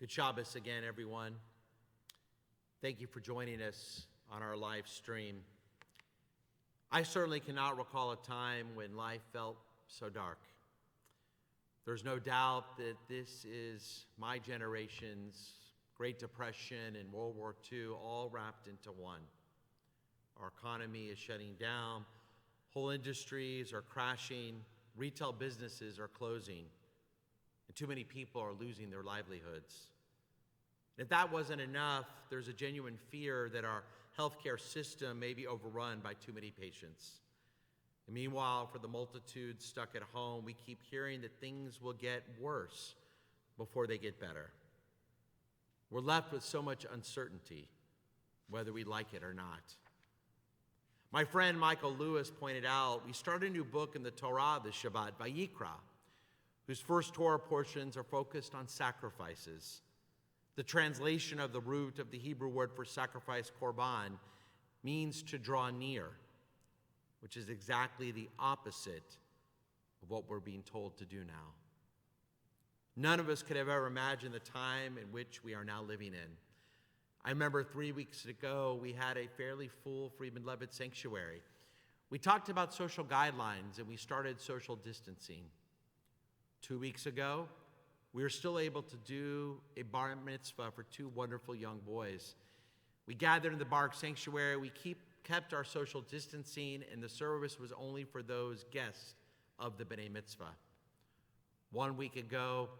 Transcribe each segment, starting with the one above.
Good Shabbos again, everyone. Thank you for joining us on our live stream. I certainly cannot recall a time when life felt so dark. There's no doubt that this is my generation's Great Depression and World War II all wrapped into one. Our economy is shutting down, whole industries are crashing, retail businesses are closing, and too many people are losing their livelihoods. And if that wasn't enough, there's a genuine fear that our healthcare system may be overrun by too many patients. And meanwhile, for the multitudes stuck at home, we keep hearing that things will get worse before they get better. We're left with so much uncertainty, whether we like it or not. My friend Michael Lewis pointed out, we start a new book in the Torah this Shabbat, Vayikra, whose first Torah portions are focused on sacrifices. The translation of the root of the Hebrew word for sacrifice, korban, means to draw near, which is exactly the opposite of what we're being told to do now. None of us could have ever imagined the time in which we are now living in. I remember 3 weeks ago, we had a fairly full Friedman Levitt sanctuary. We talked about social guidelines and we started social distancing. 2 weeks ago, we were still able to do a bar mitzvah for two wonderful young boys. We gathered in the Barak sanctuary, we kept our social distancing, and the service was only for those guests of the B'nai Mitzvah. 1 week ago,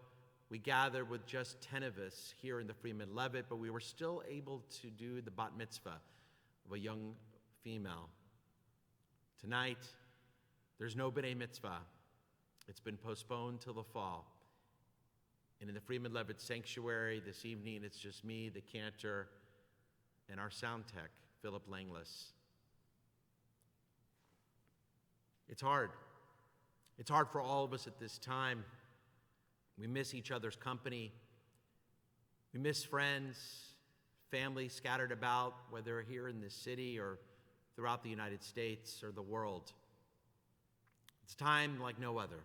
we gathered with just 10 of us here in the Friedman Levitt, but we were still able to do the bat mitzvah of a young female. Tonight, there's no B'nai Mitzvah. It's been postponed till the fall. And in the Friedman Levitt sanctuary this evening, it's just me, the cantor, and our sound tech, Philip Langless. It's hard. It's hard for all of us at this time. We miss each other's company. We miss friends, family scattered about, whether here in this city or throughout the United States or the world. It's time like no other.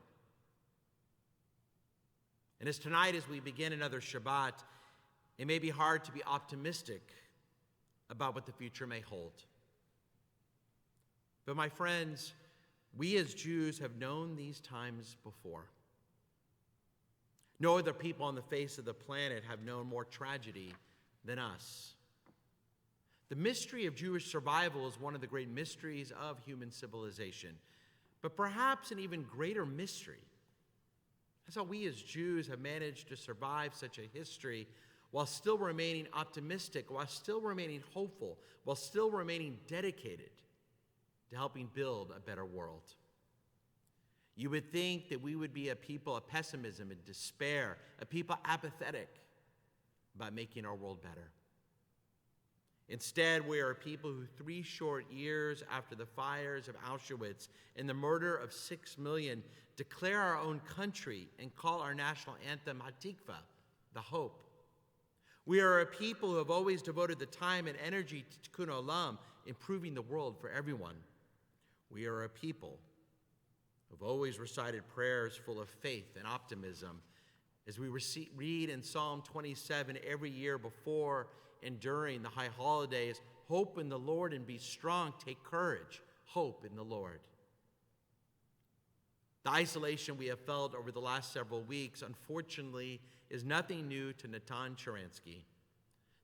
And as tonight, as we begin another Shabbat, it may be hard to be optimistic about what the future may hold. But my friends, we as Jews have known these times before. No other people on the face of the planet have known more tragedy than us. The mystery of Jewish survival is one of the great mysteries of human civilization, but perhaps an even greater mystery. That's how we as Jews have managed to survive such a history while still remaining optimistic, while still remaining hopeful, while still remaining dedicated to helping build a better world. You would think that we would be a people of pessimism and despair, a people apathetic about making our world better. Instead, we are a people who 3 short years after the fires of Auschwitz and the murder of 6 million declare our own country and call our national anthem Hatikva, the hope. We are a people who have always devoted the time and energy to Tikkun Olam, improving the world for everyone. We are a people who have always recited prayers full of faith and optimism, as we read in Psalm 27 every year before and during the high holidays, hope in the Lord and be strong, take courage, hope in the Lord. The isolation we have felt over the last several weeks, unfortunately, is nothing new to Natan Sharansky,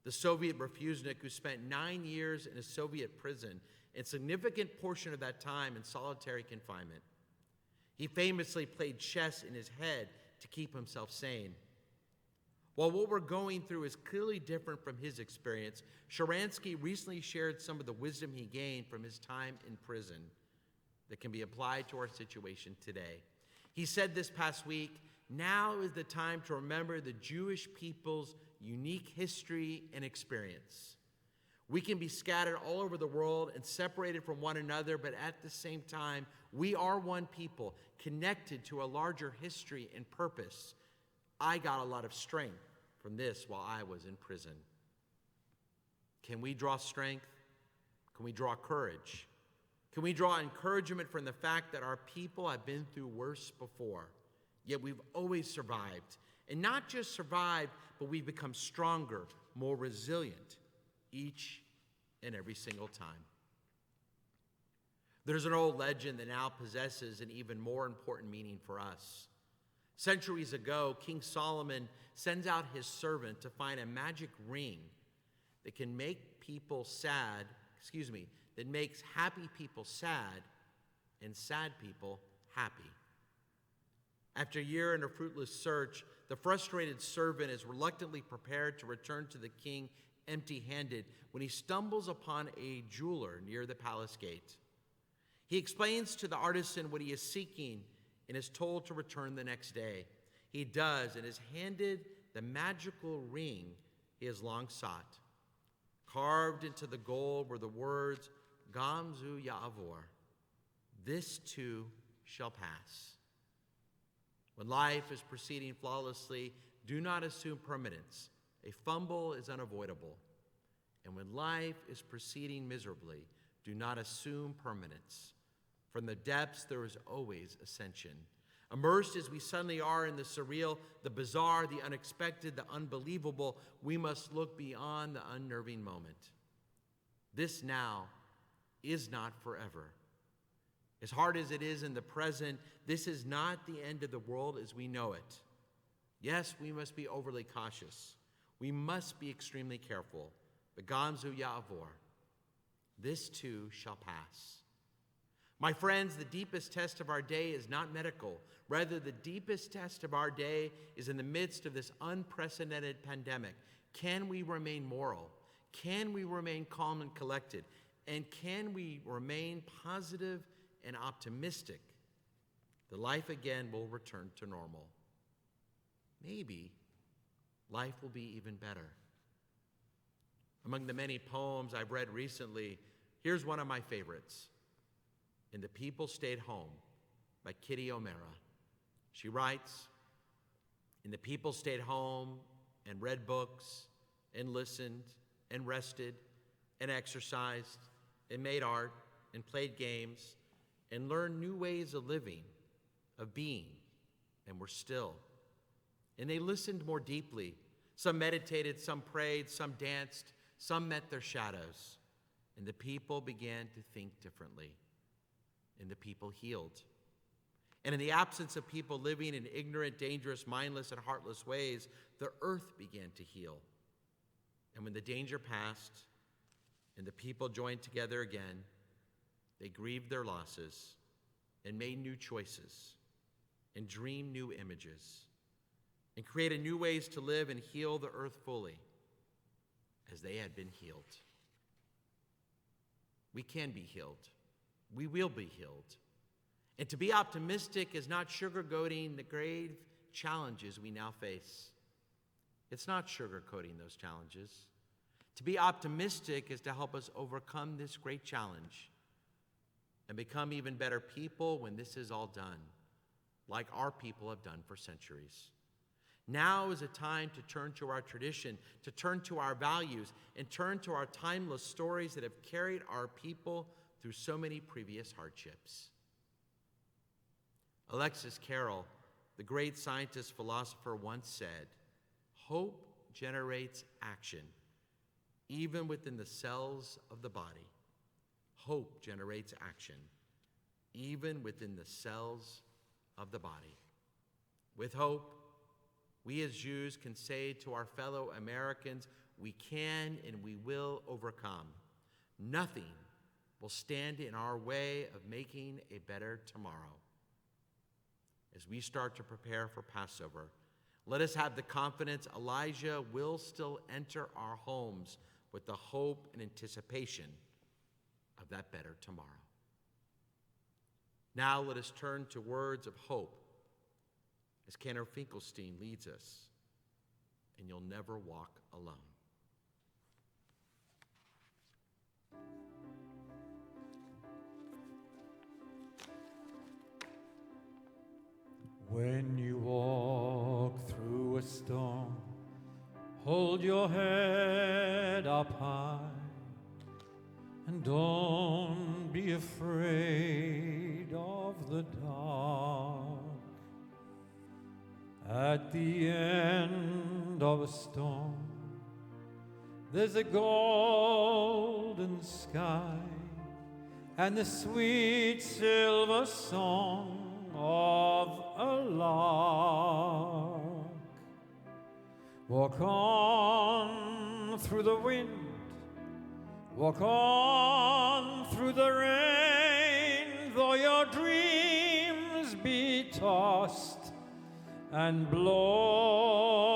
the Soviet refusenik who spent 9 years in a Soviet prison and a significant portion of that time in solitary confinement. He famously played chess in his head to keep himself sane. While what we're going through is clearly different from his experience, Sharansky recently shared some of the wisdom he gained from his time in prison that can be applied to our situation today. He said this past week, now is the time to remember the Jewish people's unique history and experience. We can be scattered all over the world and separated from one another, but at the same time, we are one people connected to a larger history and purpose. I got a lot of strength from this while I was in prison. Can we draw strength? Can we draw courage? Can we draw encouragement from the fact that our people have been through worse before, yet we've always survived And not just survived, but we've become stronger, more resilient each and every single time. There's an old legend that now possesses an even more important meaning for us. Centuries ago, King Solomon sends out his servant to find a magic ring that can make people sad, that makes happy people sad and sad people happy. After a year in a fruitless search, the frustrated servant is reluctantly prepared to return to the king empty-handed when he stumbles upon a jeweler near the palace gate. He explains to the artisan what he is seeking and is told to return the next day. He does and is handed the magical ring he has long sought. Carved into the gold were the words, Gamzu Ya'avor, this too shall pass. When life is proceeding flawlessly, do not assume permanence. A fumble is unavoidable. And when life is proceeding miserably, do not assume permanence. From the depths, there is always ascension. Immersed as we suddenly are in the surreal, the bizarre, the unexpected, the unbelievable, we must look beyond the unnerving moment. This now is not forever. As hard as it is in the present, this is not the end of the world as we know it. Yes, we must be overly cautious. We must be extremely careful. But Gamzu Ya'avor, this too shall pass. My friends, the deepest test of our day is not medical. Rather, the deepest test of our day is in the midst of this unprecedented pandemic. Can we remain moral? Can we remain calm and collected? And can we remain positive and optimistic that life again will return to normal? Maybe life will be even better. Among the many poems I've read recently, here's one of my favorites. And the People Stayed Home by Kitty O'Mara. She writes, and the people stayed home and read books and listened and rested and exercised and made art and played games and learned new ways of living, of being, and were still. And they listened more deeply. Some meditated, some prayed, some danced, some met their shadows. And the people began to think differently. And the people healed. And in the absence of people living in ignorant, dangerous, mindless, and heartless ways, the earth began to heal. And when the danger passed and the people joined together again, they grieved their losses and made new choices and dreamed new images and created new ways to live and heal the earth fully as they had been healed. We can be healed. We will be healed. And to be optimistic is not sugarcoating the grave challenges we now face. It's not sugarcoating those challenges. To be optimistic is to help us overcome this great challenge and become even better people when this is all done, like our people have done for centuries. Now is a time to turn to our tradition, to turn to our values, and turn to our timeless stories that have carried our people through so many previous hardships. Alexis Carrel, the great scientist philosopher, once said, "Hope generates action, even within the cells of the body." Hope generates action, even within the cells of the body. With hope, we as Jews can say to our fellow Americans, we can and we will overcome. Nothing will stand in our way of making a better tomorrow. As we start to prepare for Passover, let us have the confidence Elijah will still enter our homes with the hope and anticipation of that better tomorrow. Now let us turn to words of hope as Cantor Finkelstein leads us, and you'll never walk alone. When you walk through a storm, hold your head up high, and don't be afraid of the dark. At the end of a storm, there's a golden sky and the sweet silver song of a lark. Walk on through the wind, walk on through the rain, though your dreams be tossed and blown.